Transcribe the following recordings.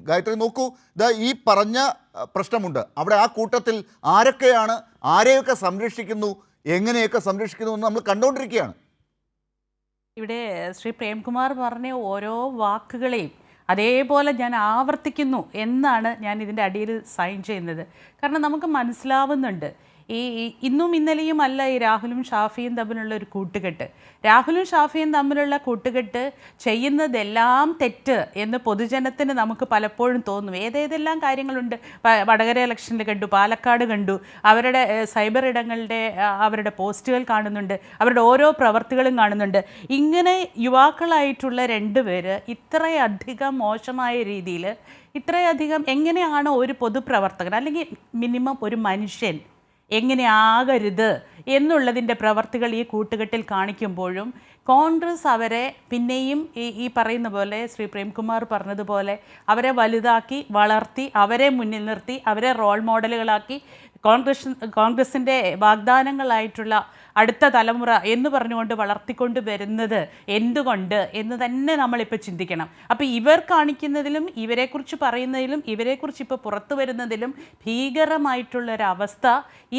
ഗായത്രി നോക്കൂ, ഈ പറഞ്ഞ പ്രശ്നമുണ്ട് അവിടെ. ആ കൂട്ടത്തിൽ ആരൊക്കെയാണ്, ആരെയൊക്കെ സംരക്ഷിക്കുന്നു, എങ്ങനെയൊക്കെ സംരക്ഷിക്കുന്നു എന്ന് നമ്മൾ കണ്ടുകൊണ്ടിരിക്കുകയാണ്. ഇവിടെ ശ്രീ പ്രേംകുമാർ പറഞ്ഞ ഓരോ വാക്കുകളെയും അതേപോലെ ഞാൻ ആവർത്തിക്കുന്നു എന്നാണ് ഞാൻ ഇതിൻ്റെ അടിയിൽ സൈൻ ചെയ്യുന്നത്. കാരണം നമുക്ക് മനസ്സിലാവുന്നുണ്ട് ഇന്നും ഇന്നലെയും അല്ല ഈ രാഹുലും ഷാഫിയും തമ്മിലുള്ള ഒരു കൂട്ടുകെട്ട്. രാഹുലും ഷാഫിയും തമ്മിലുള്ള കൂട്ടുകെട്ട് ചെയ്യുന്നതെല്ലാം തെറ്റ് എന്ന് പൊതുജനത്തിന് നമുക്ക് പലപ്പോഴും തോന്നും. ഏതേതെല്ലാം കാര്യങ്ങളുണ്ട്. വടകര ഇലക്ഷനിൽ കണ്ടു, പാലക്കാട് കണ്ടു, അവരുടെ സൈബർ ഇടങ്ങളുടെ അവരുടെ പോസ്റ്റുകൾ കാണുന്നുണ്ട്, അവരുടെ ഓരോ പ്രവർത്തികളും കാണുന്നുണ്ട്. ഇങ്ങനെ യുവാക്കളായിട്ടുള്ള രണ്ടുപേര് ഇത്രയധികം മോശമായ രീതിയിൽ, ഇത്രയധികം എങ്ങനെയാണ് ഒരു പൊതുപ്രവർത്തകൻ അല്ലെങ്കിൽ മിനിമം ഒരു മനുഷ്യൻ എങ്ങനെ ആകരുത് എന്നുള്ളതിൻ്റെ പ്രവർത്തികൾ ഈ കൂട്ടുകെട്ടിൽ കാണിക്കുമ്പോഴും കോൺഗ്രസ് അവരെ പിന്നെയും ഈ പറയുന്ന പോലെ ശ്രീ പ്രേംകുമാർ പറഞ്ഞതുപോലെ അവരെ വലുതാക്കി വളർത്തി, അവരെ മുന്നിൽ നിർത്തി, അവരെ റോൾ മോഡലുകളാക്കി കോൺഗ്രസിൻ്റെ വാഗ്ദാനങ്ങളായിട്ടുള്ള അടുത്ത തലമുറ എന്ന് പറഞ്ഞുകൊണ്ട് വളർത്തിക്കൊണ്ട് വരുന്നത് എന്തുകൊണ്ട് എന്ന് തന്നെ നമ്മളിപ്പോൾ ചിന്തിക്കണം. അപ്പോൾ ഇവർ കാണിക്കുന്നതിലും ഇവരെക്കുറിച്ച് പറയുന്നതിലും ഇവരെക്കുറിച്ച് ഇപ്പോൾ പുറത്തു വരുന്നതിലും ഭീകരമായിട്ടുള്ളൊരവസ്ഥ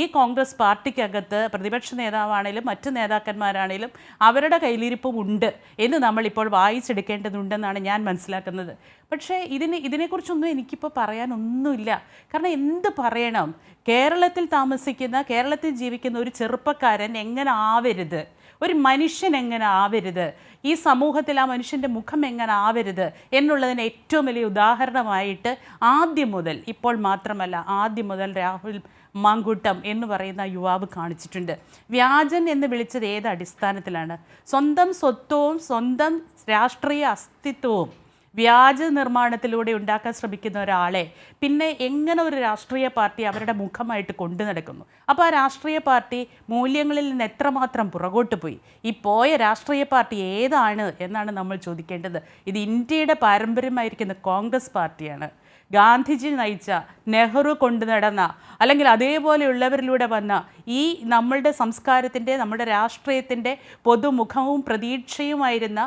ഈ കോൺഗ്രസ് പാർട്ടിക്കകത്ത് പ്രതിപക്ഷ നേതാവാണേലും മറ്റ് നേതാക്കന്മാരാണേലും അവരുടെ കയ്യിലിരിപ്പും ഉണ്ട് എന്ന് നമ്മളിപ്പോൾ വായിച്ചെടുക്കേണ്ടതുണ്ടെന്നാണ് ഞാൻ മനസ്സിലാക്കുന്നത്. പക്ഷേ ഇതിനെക്കുറിച്ചൊന്നും എനിക്കിപ്പോൾ പറയാനൊന്നുമില്ല. കാരണം എന്ത് പറയണം? കേരളത്തിൽ താമസിക്കുന്ന, കേരളത്തിൽ ജീവിക്കുന്ന ഒരു ചെറുപ്പക്കാരൻ എങ്ങനെ ആവരുത്, ഒരു മനുഷ്യൻ എങ്ങനെ ആവരുത്, ഈ സമൂഹത്തിൽ ആ മനുഷ്യൻ്റെ മുഖം എങ്ങനെ ആവരുത് എന്നുള്ളതിന് ഏറ്റവും വലിയ ഉദാഹരണമായിട്ട് ആദ്യം മുതൽ, ഇപ്പോൾ മാത്രമല്ല ആദ്യം മുതൽ രാഹുൽ മാങ്കൂട്ടം എന്ന് പറയുന്ന യുവാവ് കാണിച്ചിട്ടുണ്ട്. വ്യാജൻ എന്ന് വിളിച്ചത് ഏത് അടിസ്ഥാനത്തിലാണ്? സ്വന്തം സ്വത്വവും സ്വന്തം രാഷ്ട്രീയ അസ്തിത്വവും വ്യാജ നിർമ്മാണത്തിലൂടെ ഉണ്ടാക്കാൻ ശ്രമിക്കുന്ന ഒരാളെ പിന്നെ എങ്ങനെ ഒരു രാഷ്ട്രീയ പാർട്ടി അവരുടെ മുഖമായിട്ട് കൊണ്ടു നടക്കുന്നു? അപ്പോൾ ആ രാഷ്ട്രീയ പാർട്ടി മൂല്യങ്ങളിൽ നിന്ന് എത്രമാത്രം പുറകോട്ട് പോയി? ഈ പോയ രാഷ്ട്രീയ പാർട്ടി ഏതാണ് എന്നാണ് നമ്മൾ ചോദിക്കേണ്ടത്. ഇത് ഇന്ത്യയുടെ പാരമ്പര്യമായിരിക്കുന്ന കോൺഗ്രസ് പാർട്ടിയാണ്. ഗാന്ധിജി നയിച്ച, നെഹ്റു കൊണ്ടു നടന്ന, അല്ലെങ്കിൽ അതേപോലെയുള്ളവരിലൂടെ വന്ന ഈ നമ്മളുടെ സംസ്കാരത്തിൻ്റെ, നമ്മുടെ രാഷ്ട്രീയത്തിൻ്റെ പൊതുമുഖവും പ്രതീക്ഷയുമായിരുന്ന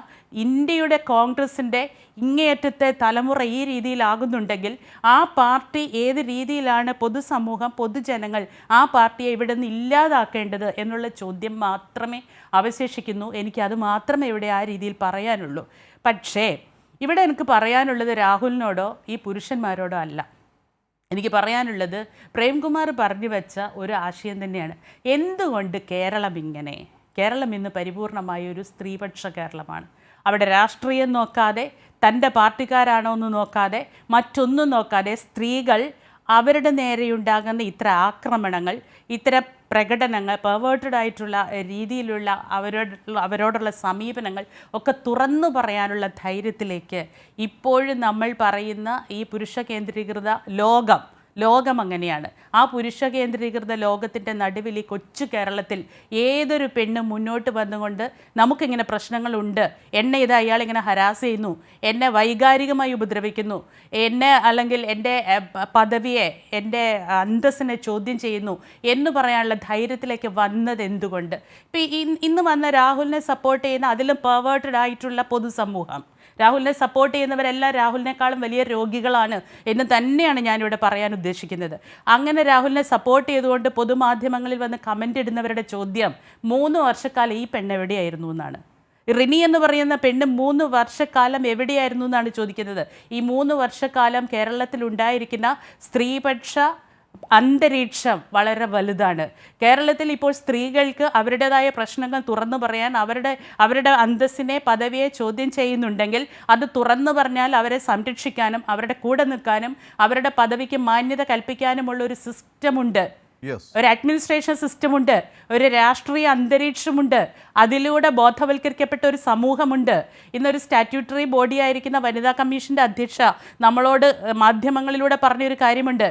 ഇന്ത്യയുടെ കോൺഗ്രസിൻ്റെ ഇങ്ങേയറ്റത്തെ തലമുറ ഈ രീതിയിലാകുന്നുണ്ടെങ്കിൽ ആ പാർട്ടി ഏത് രീതിയിലാണ് പൊതുസമൂഹം, പൊതുജനങ്ങൾ ആ പാർട്ടിയെ ഇവിടെ നിന്ന് ഇല്ലാതാക്കേണ്ടത് എന്നുള്ള ചോദ്യം മാത്രമേ അവശേഷിക്കുന്നു. എനിക്കത് മാത്രമേ ഇവിടെ ആ രീതിയിൽ പറയാനുള്ളൂ. പക്ഷേ ഇവിടെ എനിക്ക് പറയാനുള്ളത് രാഹുലിനോടോ ഈ പുരുഷന്മാരോടോ അല്ല. എനിക്ക് പറയാനുള്ളത് പ്രേംകുമാർ പറഞ്ഞു വെച്ച ഒരു ആശയം തന്നെയാണ്. എന്തുകൊണ്ട് കേരളം ഇങ്ങനെ? കേരളം ഇന്ന് പരിപൂർണമായ ഒരു സ്ത്രീപക്ഷ കേരളമാണ്. അവിടെ രാഷ്ട്രീയം നോക്കാതെ, തൻ്റെ പാർട്ടിക്കാരാണോ എന്ന് നോക്കാതെ, മറ്റൊന്നും നോക്കാതെ സ്ത്രീകൾ അവരുടെ നേരെയുണ്ടാകുന്ന ഇത്ര ആക്രമണങ്ങൾ, ഇത്തരം പ്രകടനങ്ങൾ, പെർവേർട്ടഡ് ആയിട്ടുള്ള രീതിയിലുള്ള അവരോടുള്ള സമീപനങ്ങൾ ഒക്കെ തുറന്നു പറയാനുള്ള ധൈര്യത്തിലേക്ക് ഇപ്പോഴും നമ്മൾ പറയുന്ന ഈ പുരുഷ കേന്ദ്രീകൃത ലോകം അങ്ങനെയാണ്. ആ പുരുഷ കേന്ദ്രീകൃത ലോകത്തിൻ്റെ നടുവിൽ ഈ കൊച്ചു കേരളത്തിൽ ഏതൊരു പെണ്ണും മുന്നോട്ട് വന്നുകൊണ്ട് നമുക്കിങ്ങനെ പ്രശ്നങ്ങളുണ്ട്, എന്നെ ഇത് അയാളിങ്ങനെ ഹരാസ് ചെയ്യുന്നു, എന്നെ വൈകാരികമായി ഉപദ്രവിക്കുന്നു, എന്നെ അല്ലെങ്കിൽ എൻ്റെ പദവിയെ, എൻ്റെ അന്തസ്സിനെ ചോദ്യം ചെയ്യുന്നു എന്ന് പറയാനുള്ള ധൈര്യത്തിലേക്ക് വന്നത് എന്തുകൊണ്ട്? ഇപ്പം ഇന്ന് വന്ന രാഹുലിനെ സപ്പോർട്ട് ചെയ്യുന്ന അതിലും പെർവേർട്ടഡ് ആയിട്ടുള്ള പൊതുസമൂഹം, രാഹുലിനെ സപ്പോർട്ട് ചെയ്യുന്നവരെല്ലാം രാഹുലിനേക്കാളും വലിയ രോഗികളാണ് എന്ന് തന്നെയാണ് ഞാനിവിടെ പറയാൻ ഉദ്ദേശിക്കുന്നത്. അങ്ങനെ രാഹുലിനെ സപ്പോർട്ട് ചെയ്തുകൊണ്ട് പൊതുമാധ്യമങ്ങളിൽ വന്ന് കമൻ്റ് ഇടുന്നവരുടെ ചോദ്യം 3 വർഷക്കാലം ഈ പെണ്ണ് എവിടെയായിരുന്നു എന്നാണ്. റിനി എന്ന് പറയുന്ന പെണ്ണ് 3 വർഷക്കാലം എവിടെയായിരുന്നു എന്നാണ് ചോദിക്കുന്നത്. ഈ 3 വർഷക്കാലം കേരളത്തിലുണ്ടായിരിക്കുന്ന സ്ത്രീപക്ഷ അന്തരീക്ഷം വളരെ വലുതാണ്. കേരളത്തിൽ ഇപ്പോൾ സ്ത്രീകൾക്ക് അവരുടേതായ പ്രശ്നങ്ങൾ തുറന്നു പറയാൻ, അവരുടെ അന്തസ്സിനെ, പദവിയെ ചോദ്യം ചെയ്യുന്നുണ്ടെങ്കിൽ അത് തുറന്നു പറഞ്ഞാൽ അവരെ സംരക്ഷിക്കാനും അവരുടെ കൂടെ നിൽക്കാനും അവരുടെ പദവിക്ക് മാന്യത കൽപ്പിക്കാനുമുള്ള ഒരു സിസ്റ്റമുണ്ട്. ഒരു അഡ്മിനിസ്ട്രേഷൻ സിസ്റ്റമുണ്ട്, ഒരു രാഷ്ട്രീയ അന്തരീക്ഷമുണ്ട്, അതിലൂടെ ബോധവൽക്കരിക്കപ്പെട്ട ഒരു സമൂഹമുണ്ട്. ഇന്നൊരു സ്റ്റാറ്റ്യൂട്ടറി ബോഡി ആയിരിക്കുന്ന വനിതാ കമ്മീഷൻ്റെ അധ്യക്ഷ നമ്മളോട് മാധ്യമങ്ങളിലൂടെ പറഞ്ഞൊരു കാര്യമുണ്ട്.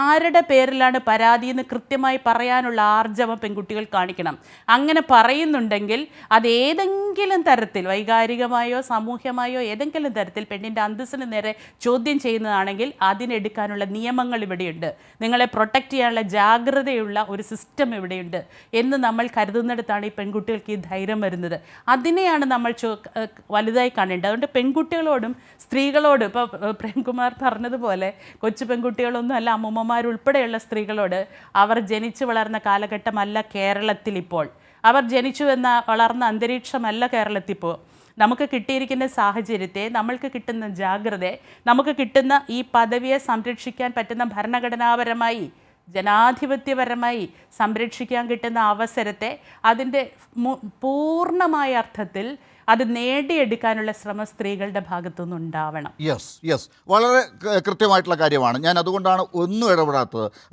ആരുടെ പേരിലാണ് പരാതി എന്ന് കൃത്യമായി പറയാനുള്ള ആർജവം പെൺകുട്ടികൾ കാണിക്കണം. അങ്ങനെ പറയുന്നുണ്ടെങ്കിൽ അത് ഏതെങ്കിലും തരത്തിൽ വൈകാരികമായോ സാമൂഹ്യമായോ ഏതെങ്കിലും തരത്തിൽ പെണ്ണിൻ്റെ അന്തസ്സിന് നേരെ ചോദ്യം ചെയ്യുന്നതാണെങ്കിൽ അതിനെടുക്കാനുള്ള നിയമങ്ങൾ ഇവിടെയുണ്ട്. നിങ്ങളെ പ്രൊട്ടക്റ്റ് ചെയ്യാനുള്ള ജാഗ്രത ജാഗ്രതയുള്ള ഒരു സിസ്റ്റം ഇവിടെയുണ്ട് എന്ന് നമ്മൾ കരുതുന്നിടത്താണ് ഈ പെൺകുട്ടികൾക്ക് ഈ ധൈര്യം വരുന്നത്. അതിനെയാണ് നമ്മൾ വലുതായി കാണേണ്ടത്. അതുകൊണ്ട് പെൺകുട്ടികളോടും സ്ത്രീകളോടും ഇപ്പോൾ പ്രേംകുമാർ പറഞ്ഞതുപോലെ കൊച്ചു പെൺകുട്ടികളൊന്നും അല്ല, അമ്മൂമ്മമാരുൾപ്പെടെയുള്ള സ്ത്രീകളോട് അവർ ജനിച്ചു വളർന്ന കാലഘട്ടമല്ല കേരളത്തിൽ ഇപ്പോൾ, അവർ ജനിച്ചു വളർന്ന അന്തരീക്ഷമല്ല കേരളത്തിൽ ഇപ്പോൾ. നമുക്ക് കിട്ടിയിരിക്കുന്ന സാഹചര്യത്തെ, നമ്മൾക്ക് കിട്ടുന്ന ജാഗ്രതയെ, നമുക്ക് കിട്ടുന്ന ഈ പദവിയെ സംരക്ഷിക്കാൻ പറ്റുന്ന ഭരണഘടനാപരമായി ജനാധിപത്യപരമായി സംരക്ഷിക്കാൻ കിട്ടുന്ന അവസരത്തെ അതിൻ്റെ പൂർണ്ണമായ അർത്ഥത്തിൽ അത് നേടിയെടുക്കാനുള്ള ശ്രമം സ്ത്രീകളുടെ ഭാഗത്തുനിന്ന് ഉണ്ടാവണം. യെസ് വളരെ കൃത്യമായിട്ടുള്ള കാര്യമാണ്. ഞാൻ അതുകൊണ്ടാണ് ഒന്നും ഇടപെടാത്തത്.